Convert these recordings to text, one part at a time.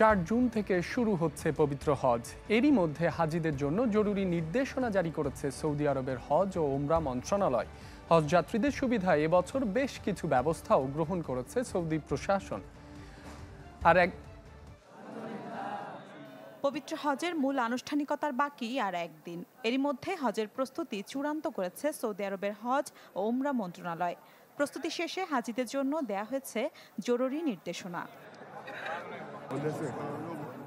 4 June থেকে শুরু হচ্ছে পবিত্র হজ। এরই মধ্যে হাজিদের জন্য জরুরি নির্দেশনা জারি করেছে সৌদি আরবের হজ ও উমরা মন্ত্রণালয়। হজ যাত্রীদের সুবিধায় এবছর বেশ কিছু ব্যবস্থাও গ্রহণ করেছে সৌদি প্রশাসন। পবিত্র হজের মূল আনুষ্ঠানিকতার বাকি আর একদিন। এরই মধ্যে হজের প্রস্তুতি চূড়ান্ত করেছে সৌদি আরবের হজ ও উমরা মন্ত্রণালয়। প্রস্তুতি শেষে হাজিদের জন্য দেয়া হয়েছে জরুরি নির্দেশনা।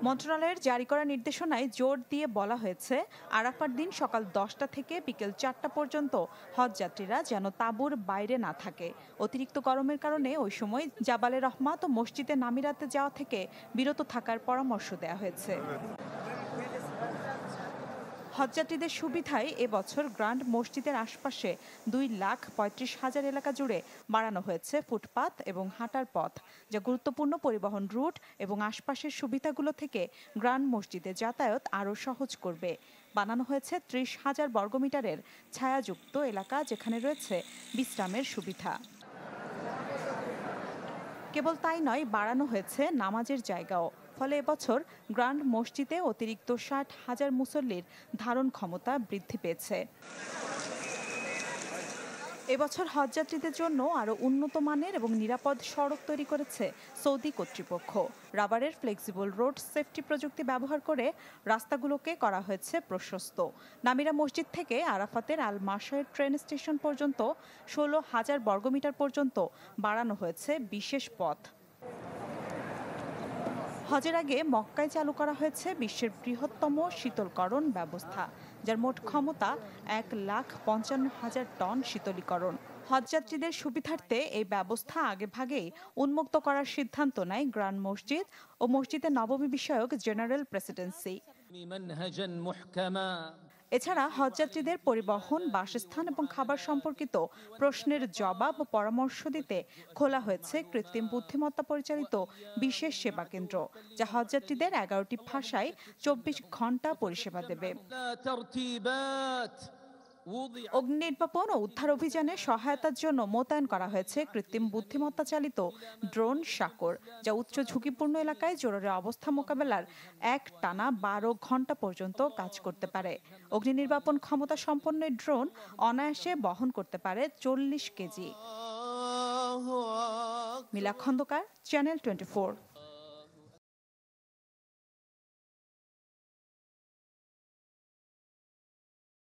মন্ত্রণালয়ের জারি করা নির্দেশনায় জোর দিয়ে বলা হয়েছে, আরাফার দিন সকাল 10টা থেকে বিকেল 4টা পর্যন্ত হজযাত্রীরা যেন তাঁবুর বাইরে না থাকে। অতিরিক্ত গরমের কারণে ওই সময় জাবালে রহমাত ও মসজিদে নামিরাতে যাওয়া থেকে বিরত থাকার পরামর্শ দেওয়া হয়েছে। হজযাত্রীদের সুবিধায় এবছর গ্র্যান্ড মসজিদের আশপাশে 2,35,000 এলাকা জুড়ে বাড়ানো হয়েছে ফুটপাত এবং হাঁটার পথ, যা গুরুত্বপূর্ণ পরিবহন রুট এবং আশপাশের সুবিধাগুলো থেকে গ্র্যান্ড মসজিদে যাতায়াত আরও সহজ করবে। বানানো হয়েছে 30,000 বর্গমিটারের ছায়াযুক্ত এলাকা, যেখানে রয়েছে বিশ্রামের সুবিধা। কেবল তাই নয়, বাড়ানো হয়েছে নামাজের জায়গাও। ফলে এবছর গ্র্যান্ড মসজিদে অতিরিক্ত 60,000 মুসল্লির ধারণ ক্ষমতা বৃদ্ধি পেয়েছে। এবছর হজযাত্রীদের জন্য আরও উন্নত মানের এবং নিরাপদ সড়ক তৈরি করেছে সৌদি কর্তৃপক্ষ। রাবারের ফ্লেক্সিবল রোড সেফটি প্রযুক্তি ব্যবহার করে রাস্তাগুলোকে করা হয়েছে প্রশস্ত। নামিরা মসজিদ থেকে আরাফাতের আল মাশায়ের ট্রেন স্টেশন পর্যন্ত 16,000 বর্গমিটার পর্যন্ত বাড়ানো হয়েছে বিশেষ পথ। হজের আগে মক্কায় চালু করা হয়েছে বিশ্বের বৃহত্তম শীতলকরণ ব্যবস্থা, যার মোট ক্ষমতা 1,55,000 টন শীতলীকরণ। হজযাত্রীদের সুবিধার্থে এই ব্যবস্থা আগেভাগেই উন্মুক্ত করার সিদ্ধান্ত নেয় গ্র্যান্ড মসজিদ ও মসজিদে নবমী বিষয়ক জেনারেল প্রেসিডেন্সি। এছাড়া হজযাত্রীদের পরিবহন, বাসস্থান এবং খাবার সম্পর্কিত প্রশ্নের জবাব ও পরামর্শ দিতে খোলা হয়েছে কৃত্রিম বুদ্ধিমত্তা পরিচালিত বিশেষ সেবা কেন্দ্র, যা হজযাত্রীদের 11টি ভাষায় 24 ঘন্টা পরিষেবা দেবে। অগ্নি নির্বাপন ও উদ্ধার অভিযানে সহায়তার জন্য মোতায়েন করা হয়েছে কৃত্রিম বুদ্ধিমত্তা চালিত ড্রোন সাকর, যা উচ্চ ঝুঁকিপূর্ণ এলাকায় জরুরি অবস্থা মোকাবেলার টানা 12 ঘন্টা পর্যন্ত কাজ করতে পারে। অগ্নি নির্বাপন ক্ষমতা সম্পন্ন ড্রোন অনায়াসে বহন করতে পারে 40 কেজি। মিলা খন্দকার, চ্যানেল 24।